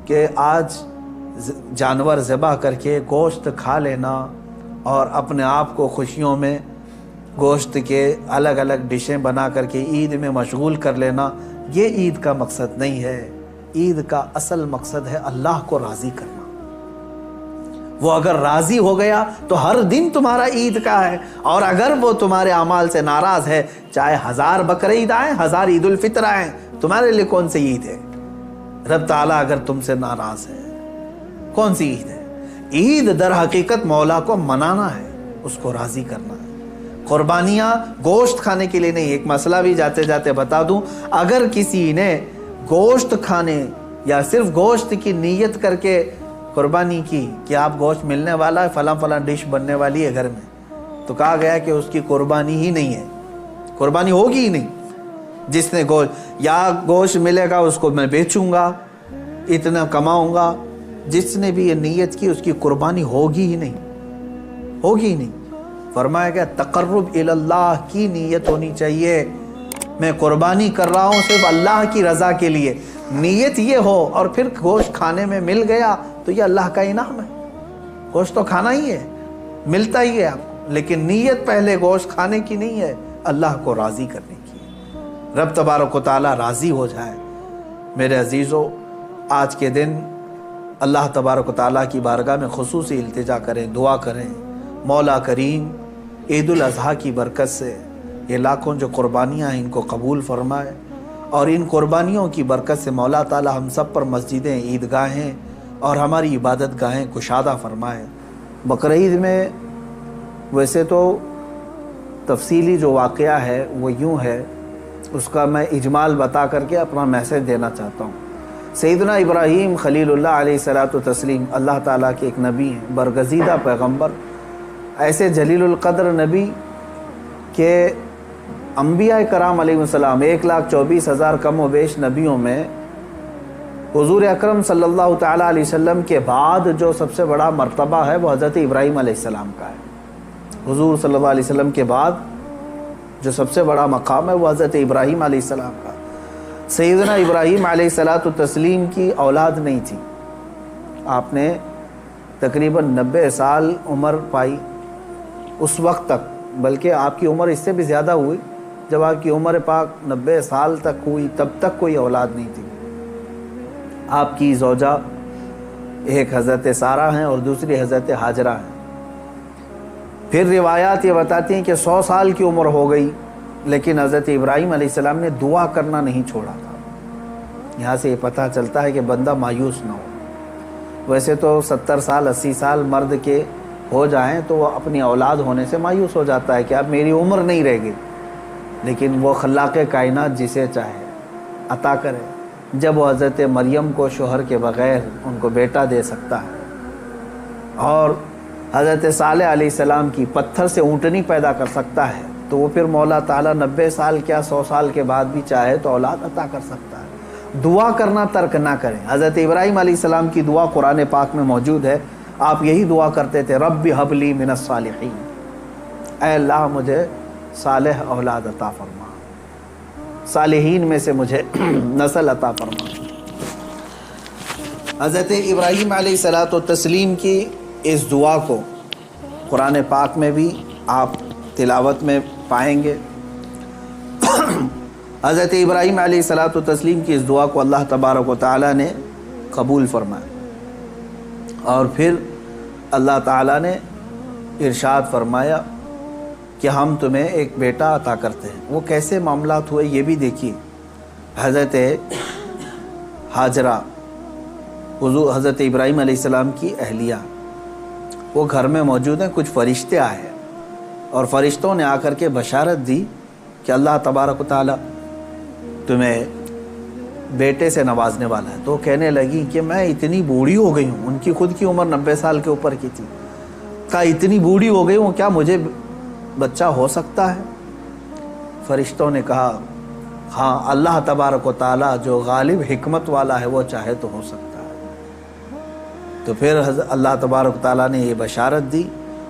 کہ آج جانور ذبح کر کے گوشت کھا لینا اور اپنے آپ کو خوشیوں میں گوشت کے الگ الگ ڈشیں بنا کر کے عید میں مشغول کر لینا، یہ عید کا مقصد نہیں ہے۔ عید کا اصل مقصد ہے اللہ کو راضی کرنا۔ وہ اگر راضی ہو گیا تو ہر دن تمہارا عید کا ہے، اور اگر وہ تمہارے اعمال سے ناراض ہے، چاہے 1000 بقرعید آئیں، 1000 عید الفطر آئیں، تمہارے لیے کون سی عید ہے؟ رب تعالیٰ اگر تم سے ناراض ہے، کون سی عید ہے؟ عید در حقیقت مولا کو منانا ہے، اس کو راضی کرنا ہے۔ قربانیاں گوشت کھانے کے لیے نہیں۔ ایک مسئلہ بھی جاتے جاتے بتا دوں، اگر کسی نے گوشت کھانے یا صرف گوشت کی نیت کر کے قربانی کی کہ آپ گوشت ملنے والا ہے، فلاں فلاں ڈش بننے والی ہے گھر میں، تو کہا گیا کہ اس کی قربانی ہی نہیں ہے، قربانی ہوگی ہی نہیں۔ جس نے گوشت ملے گا اس کو میں بیچوں گا، اتنا کماؤں گا، جس نے بھی یہ نیت کی اس کی قربانی ہوگی ہی نہیں، ہوگی ہی نہیں۔ فرمایا گیا تقرب اللہ کی نیت ہونی چاہیے، میں قربانی کر رہا ہوں صرف اللہ کی رضا کے لیے، نیت یہ ہو، اور پھر گوشت کھانے میں مل گیا تو یہ اللہ کا انعام ہے۔ گوشت تو کھانا ہی ہے، ملتا ہی ہے آپ کو، لیکن نیت پہلے گوشت کھانے کی نہیں ہے، اللہ کو راضی کرنے کی ہے۔ رب تبارک و تعالیٰ راضی ہو جائے۔ میرے عزیزو، آج کے دن اللہ تبارک و تعالیٰ کی بارگاہ میں خصوصی التجا کریں، دعا کریں، مولا کریم عید الاضحیٰ کی برکت سے یہ لاکھوں جو قربانیاں ہیں ان کو قبول فرمائے، اور ان قربانیوں کی برکت سے مولا تعالیٰ ہم سب پر مسجدیں، عیدگاہیں اور ہماری عبادت گاہیں کشادہ فرمائے۔ بقرعید میں ویسے تو تفصیلی جو واقعہ ہے وہ یوں ہے، اس کا میں اجمال بتا کر کے اپنا میسج دینا چاہتا ہوں۔ سیدنا ابراہیم خلیل اللہ علیہ الصلوۃ والتسلیم اللہ تعالیٰ کے ایک نبی ہیں، برگزیدہ پیغمبر، ایسے جلیل القدر نبی کہ انبیاء کرام علیہ السلام 1,24,000 کم و بیش نبیوں میں حضور اکرم صلی اللہ تعالیٰ علیہ وسلم کے بعد جو سب سے بڑا مرتبہ ہے وہ حضرت ابراہیم علیہ السلام کا ہے۔ حضور صلی اللہ علیہ وسلم کے بعد جو سب سے بڑا مقام ہے وہ حضرت ابراہیم علیہ السلام کا۔ سیدنا ابراہیم علیہ الصلوۃ والتسلیم کی اولاد نہیں تھی، آپ نے تقریباً 90 سال عمر پائی اس وقت تک، بلکہ آپ کی عمر اس سے بھی زیادہ ہوئی۔ جب آپ کی عمر پاک 90 سال تک ہوئی تب تک کوئی اولاد نہیں تھی۔ آپ کی زوجہ ایک حضرت سارہ ہیں اور دوسری حضرت ہاجرہ ہیں۔ پھر روایات یہ بتاتی ہیں کہ 100 سال کی عمر ہو گئی، لیکن حضرت ابراہیم علیہ السلام نے دعا کرنا نہیں چھوڑا تھا۔ یہاں سے یہ پتہ چلتا ہے کہ بندہ مایوس نہ ہو۔ ویسے تو 70 سال 80 سال مرد کے ہو جائیں تو وہ اپنی اولاد ہونے سے مایوس ہو جاتا ہے کہ اب میری عمر نہیں رہ گئی، لیکن وہ خلاق کائنات جسے چاہے عطا کرے۔ جب وہ حضرت مریم کو شوہر کے بغیر ان کو بیٹا دے سکتا ہے، اور حضرت صالح علیہ السلام کی پتھر سے اونٹنی پیدا کر سکتا ہے، تو وہ پھر مولا تعالیٰ 90 سال کیا 100 سال کے بعد بھی چاہے تو اولاد عطا کر سکتا ہے۔ دعا کرنا ترک نہ کریں۔ حضرت ابراہیم علیہ السلام کی دعا قرآن پاک میں موجود ہے، آپ یہی دعا کرتے تھے، رب ہب لی من الصالحین، اے اللہ مجھے صالح اولاد عطا فرما، صالحین میں سے مجھے نسل عطا فرما۔ حضرت ابراہیم علیہ الصلوۃ والتسلیم کی اس دعا کو قرآن پاک میں بھی آپ تلاوت میں پائیں گے۔ حضرت ابراہیم علیہ الصلوۃ والتسلیم کی اس دعا کو اللہ تبارک و تعالیٰ نے قبول فرمایا، اور پھر اللہ تعالیٰ نے ارشاد فرمایا کہ ہم تمہیں ایک بیٹا عطا کرتے ہیں۔ وہ کیسے معاملات ہوئے یہ بھی دیکھیے۔ حضرت ہاجرہ حضرت ابراہیم علیہ السلام کی اہلیہ، وہ گھر میں موجود ہیں، کچھ فرشتے آئے اور فرشتوں نے آ کر کے بشارت دی کہ اللہ تبارک و تعالیٰ تمہیں بیٹے سے نوازنے والا ہے۔ تو کہنے لگی کہ میں اتنی بوڑھی ہو گئی ہوں، ان کی خود کی عمر 90 سال کے اوپر کی تھی، کہا اتنی بوڑھی ہو گئی ہوں، کیا مجھے بچہ ہو سکتا ہے؟ فرشتوں نے کہا ہاں، اللہ تبارک و تعالیٰ جو غالب حکمت والا ہے وہ چاہے تو ہو سکتا ہے۔ تو پھر اللہ تبارک و تعالیٰ نے یہ بشارت دی،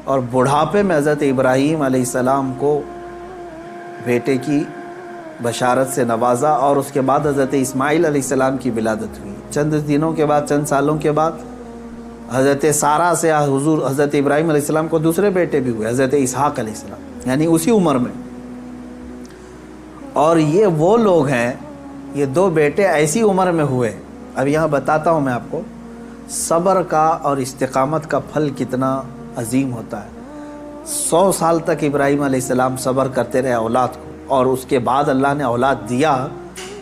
اور بڑھاپے میں حضرت ابراہیم علیہ السلام کو بیٹے کی بشارت سے نوازا، اور اس کے بعد حضرت اسماعیل علیہ السلام کی ولادت ہوئی۔ چند دنوں کے بعد، چند سالوں کے بعد حضرت سارہ سے حضرت ابراہیم علیہ السلام کو دوسرے بیٹے بھی ہوئے، حضرت اسحاق علیہ السلام، یعنی اسی عمر میں۔ اور یہ وہ لوگ ہیں، یہ دو بیٹے ایسی عمر میں ہوئے۔ اب یہاں بتاتا ہوں میں آپ کو صبر کا اور استقامت کا پھل کتنا عظیم ہوتا ہے۔ 100 سال تک ابراہیم علیہ السلام صبر کرتے رہے اولاد کو، اور اس کے بعد اللہ نے اولاد دیا۔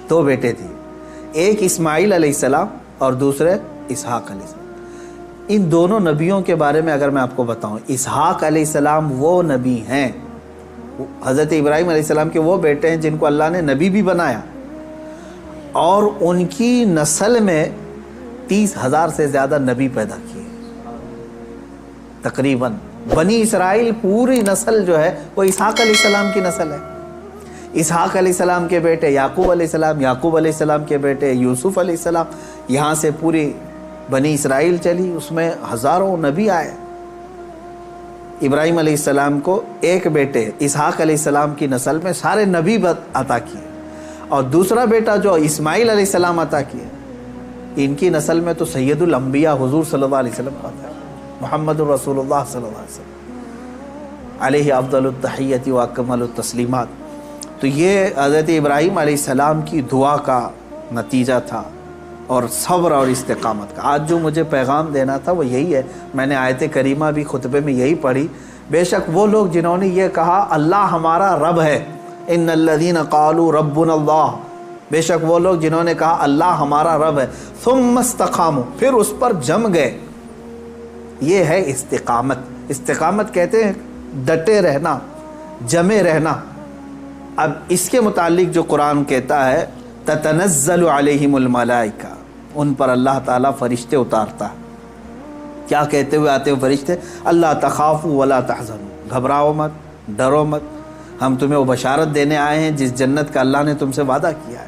دو بیٹے تھے، ایک اسماعیل علیہ السلام اور دوسرے اسحاق علیہ السلام۔ ان دونوں نبیوں کے بارے میں اگر میں آپ کو بتاؤں، اسحاق علیہ السلام وہ نبی ہیں، حضرت ابراہیم علیہ السلام کے وہ بیٹے ہیں جن کو اللہ نے نبی بھی بنایا، اور ان کی نسل میں 30,000 سے زیادہ نبی پیدا کیے تقریباً۔ بنی اسرائیل پوری نسل جو ہے وہ اسحاق علیہ السلام کی نسل ہے۔ اسحاق علیہ السلام کے بیٹے یعقوب علیہ السلام، یعقوب علیہ السلام کے بیٹے یوسف علیہ السلام، یہاں سے پوری بنی اسرائیل چلی، اس میں ہزاروں نبی آئے۔ ابراہیم علیہ السلام کو ایک بیٹے اسحاق علیہ السلام کی نسل میں سارے نبی عطا کیے، اور دوسرا بیٹا جو اسماعیل علیہ السلام عطا کیے، ان کی نسل میں تو سید الانبیاء حضور صلی اللہ علیہ وسلم آتا ہے، محمد الرسول اللہ صلی اللہ علیہ وسلم علیہ افضل التحیت و اکمل التسلیمات۔ تو یہ حضرت ابراہیم علیہ السلام کی دعا کا نتیجہ تھا، اور صبر اور استقامت کا۔ آج جو مجھے پیغام دینا تھا وہ یہی ہے۔ میں نے آیت کریمہ بھی خطبے میں یہی پڑھی۔ بے شک وہ لوگ جنہوں نے یہ کہا اللہ ہمارا رب ہے، ان الذین قالوا ربنا اللہ، بے شک وہ لوگ جنہوں نے کہا اللہ ہمارا رب ہے، ثم استقاموا، پھر اس پر جم گئے، یہ ہے استقامت۔ استقامت کہتے ہیں ڈٹے رہنا، جمے رہنا۔ اب اس کے متعلق جو قرآن کہتا ہے تتنزل علیہم الملائکہ، ان پر اللہ تعالیٰ فرشتے اتارتا ہے۔ کیا کہتے ہوئے آتے ہوئے فرشتے؟ اللہ تخافوا ولا تحزنوا، گھبراؤ مت، ڈرو مت، ہم تمہیں وہ بشارت دینے آئے ہیں جس جنت کا اللہ نے تم سے وعدہ کیا ہے۔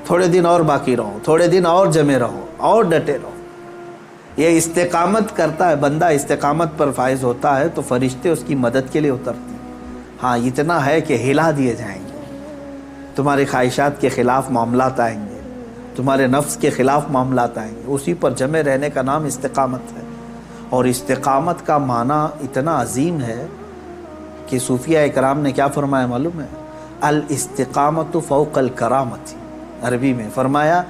تھوڑے دن اور باقی رہو، تھوڑے دن اور جمے رہو، اور ڈٹے رہو۔ یہ استقامت کرتا ہے بندہ، استقامت پر فائز ہوتا ہے تو فرشتے اس کی مدد کے لیے اترتے ہیں۔ ہاں اتنا ہے کہ ہلا دیے جائیں گے، تمہاری خواہشات کے خلاف معاملات آئیں گے، تمہارے نفس کے خلاف معاملات آئیں گے۔ اسی پر جمے رہنے کا نام استقامت ہے۔ اور استقامت کا معنی اتنا عظیم ہے کہ صوفیہ اکرام نے کیا فرمایا معلوم ہے؟ الاستقامت فوق الکرامت، عربی میں فرمایا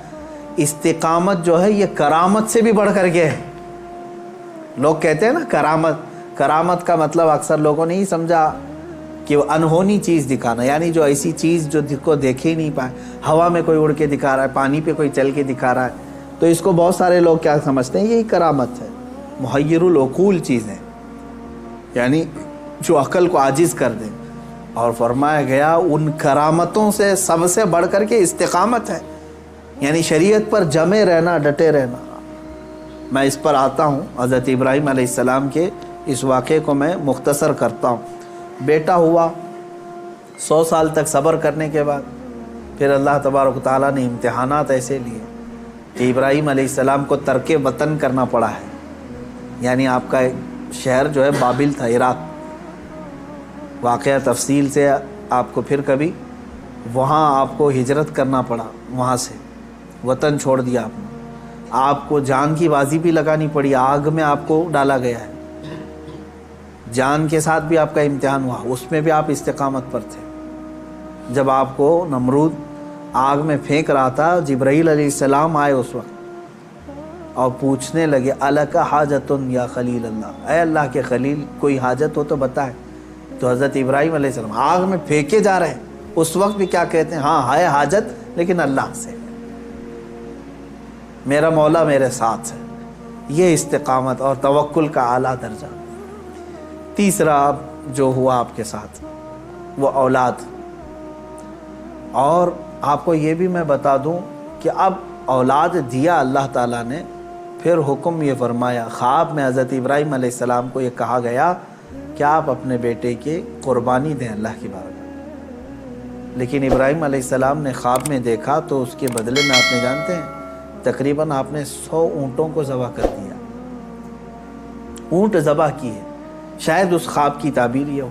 استقامت جو ہے یہ کرامت سے بھی بڑھ کر کے ہے۔ لوگ کہتے ہیں نا کرامت، کرامت کا مطلب اکثر لوگوں نے ہی سمجھا کہ وہ انہونی چیز دکھانا، یعنی جو ایسی چیز جو کو دیکھے ہی نہیں پائے، ہوا میں کوئی اڑ کے دکھا رہا ہے، پانی پہ کوئی چل کے دکھا رہا ہے، تو اس کو بہت سارے لوگ کیا سمجھتے ہیں؟ یہی کرامت ہے۔ محیر العقول چیزیں، یعنی جو عقل کو عاجز کر دیں۔ اور فرمایا گیا ان کرامتوں سے سب سے بڑھ کر کے استقامت ہے، یعنی شریعت پر جمے رہنا، ڈٹے رہنا۔ میں اس پر آتا ہوں، حضرت ابراہیم علیہ السلام کے اس واقعے کو میں مختصر کرتا ہوں۔ بیٹا ہوا، 100 سال تک صبر کرنے کے بعد پھر اللہ تبارک و تعالیٰ نے امتحانات ایسے لیے کہ ابراہیم علیہ السلام کو ترک وطن کرنا پڑا ہے، یعنی آپ کا شہر جو ہے بابل تھا، عراق۔ واقعہ تفصیل سے آپ کو پھر کبھی، وہاں آپ کو ہجرت کرنا پڑا، وہاں سے وطن چھوڑ دیا آپ نے، آپ کو جان کی بازی بھی لگانی پڑی، آگ میں آپ کو ڈالا گیا ہے، جان کے ساتھ بھی آپ کا امتحان ہوا، اس میں بھی آپ استقامت پر تھے۔ جب آپ کو نمرود آگ میں پھینک رہا تھا، جبرائیل علیہ السلام آئے اس وقت اور پوچھنے لگے الک حاجت یا خلیل اللہ، اے اللہ کے خلیل کوئی حاجت ہو تو بتائے۔ تو حضرت ابراہیم علیہ السلام آگ میں پھینکے جا رہے ہیں، اس وقت بھی کیا کہتے ہیں؟ ہاں ہے حاجت لیکن اللہ سے، میرا مولا میرے ساتھ ہے۔ یہ استقامت اور توکل کا اعلیٰ درجہ۔ تیسرا جو ہوا آپ کے ساتھ وہ اولاد، اور آپ کو یہ بھی میں بتا دوں کہ اب اولاد دیا اللہ تعالیٰ نے، پھر حکم یہ فرمایا، خواب میں حضرت ابراہیم علیہ السلام کو یہ کہا گیا کہ آپ اپنے بیٹے کی قربانی دیں اللہ کی بارگاہ میں۔ لیکن ابراہیم علیہ السلام نے خواب میں دیکھا تو اس کے بدلے میں آپ نے جانتے ہیں تقریباً آپ نے 100 اونٹوں کو ذبح کر دیا، اونٹ ذبح کیے۔ شاید اس خواب کی تعبیر یہ ہو۔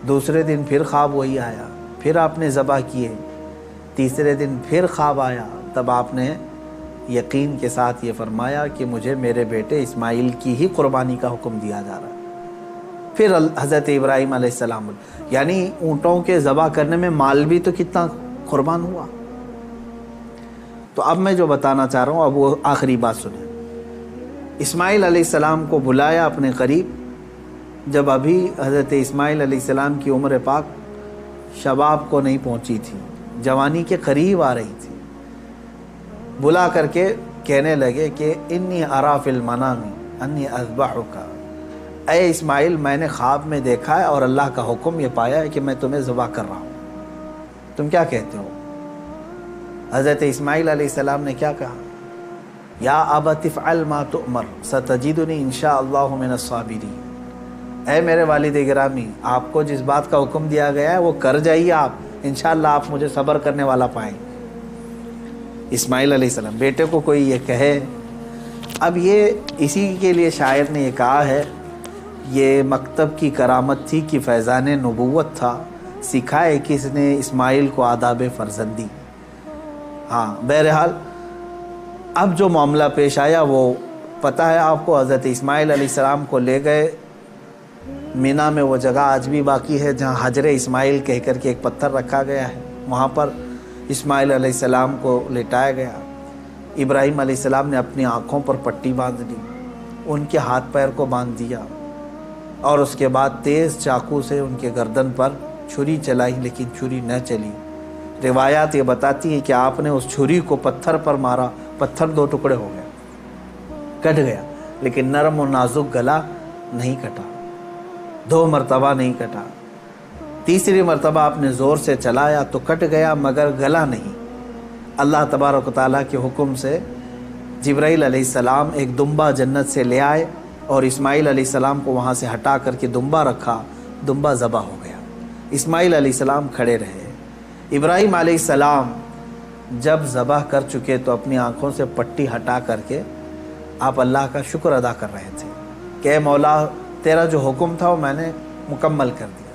دوسرے دن پھر خواب وہی آیا، پھر آپ نے ذبح کیے، تیسرے دن پھر خواب آیا، تب آپ نے یقین کے ساتھ یہ فرمایا کہ مجھے میرے بیٹے اسماعیل کی ہی قربانی کا حکم دیا جا رہا ہے۔ پھر حضرت ابراہیم علیہ السلام، یعنی اونٹوں کے ذبح کرنے میں مال بھی تو کتنا قربان ہوا۔ تو اب میں جو بتانا چاہ رہا ہوں اب وہ آخری بات سنیں۔ اسماعیل علیہ السلام کو بلایا اپنے قریب، جب ابھی حضرت اسماعیل علیہ السلام کی عمر پاک شباب کو نہیں پہنچی تھی، جوانی کے قریب آ رہی تھی، بلا کر کے کہنے لگے کہ انی ارا فی المنام انی اذبحک، اے اسماعیل میں نے خواب میں دیکھا ہے اور اللہ کا حکم یہ پایا ہے کہ میں تمہیں ذبح کر رہا ہوں، تم کیا کہتے ہو؟ حضرت اسماعیل علیہ السلام نے کیا کہا؟ یا ابت افعل ما تؤمر ستجدنی انشاء اللہ من الصابرین، اے میرے والد گرامی، آپ کو جس بات کا حکم دیا گیا ہے وہ کر جائیے آپ، انشاءاللہ آپ مجھے صبر کرنے والا پائیں۔ اسماعیل علیہ السلام، بیٹے کو کوئی یہ کہے، اب یہ اسی کے لیے شاعر نے یہ کہا ہے، یہ مکتب کی کرامت تھی کہ فیضان نبوت تھا، سکھائے کس نے اسماعیل کو آداب فرزندی۔ ہاں بہرحال اب جو معاملہ پیش آیا وہ پتہ ہے آپ کو، حضرت اسماعیل علیہ السلام کو لے گئے مینا میں، وہ جگہ آج بھی باقی ہے جہاں حجر اسماعیل کہہ کر کے ایک پتھر رکھا گیا ہے، وہاں پر اسماعیل علیہ السلام کو لٹایا گیا۔ ابراہیم علیہ السلام نے اپنی آنکھوں پر پٹی باندھ دی، ان کے ہاتھ پیر کو باندھ دیا، اور اس کے بعد تیز چاقو سے ان کے گردن پر چھری چلائی، لیکن چھری نہ چلی۔ روایات یہ بتاتی ہیں کہ آپ نے اس چھری کو پتھر پر مارا، پتھر دو ٹکڑے ہو گئے، کٹ گیا، لیکن نرم و نازک گلا نہیں کٹا، 2 مرتبہ نہیں کٹا۔ تیسری مرتبہ آپ نے زور سے چلایا تو کٹ گیا، مگر گلا نہیں۔ اللہ تبارک و تعالیٰ کے حکم سے جبرائیل علیہ السلام ایک دمبا جنت سے لے آئے اور اسماعیل علیہ السلام کو وہاں سے ہٹا کر کے دمبا رکھا، دمبا ذبح ہو گیا۔ اسماعیل علیہ السلام کھڑے رہے۔ ابراہیم علیہ السلام جب ذبح کر چکے تو اپنی آنکھوں سے پٹی ہٹا کر کے آپ اللہ کا شکر ادا کر رہے تھے کہ اے مولا تیرا جو حکم تھا وہ میں نے مکمل کر دیا۔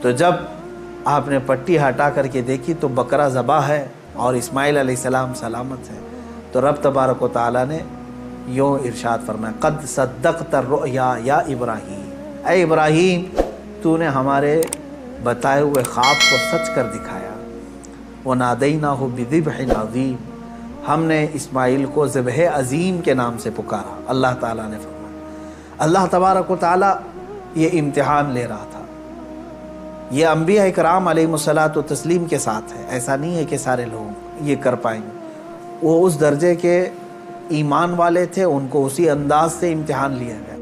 تو جب آپ نے پٹی ہٹا کر کے دیکھی تو بکرا ذبح ہے اور اسماعیل علیہ السلام سلامت ہے، تو رب تبارک و تعالیٰ نے یوں ارشاد فرمایا، قد صدقت الرؤیا یا ابراہیم، اے ابراہیم تو نے ہمارے بتائے ہوئے خواب کو سچ کر دکھایا۔ وَنَادَيْنَاهُ بِذِبْحٍ عَظِيمٍ، ہم نے اسماعیل کو ذبح عظیم کے نام سے پکارا۔ اللہ تعالیٰ نے فرمایا، اللہ تبارک و تعالیٰ یہ امتحان لے رہا تھا۔ یہ انبیاء اکرام علیہم الصلاۃ و تسلیم کے ساتھ ہے، ایسا نہیں ہے کہ سارے لوگ یہ کر پائیں گے۔ وہ اس درجے کے ایمان والے تھے، ان کو اسی انداز سے امتحان لیا گیا۔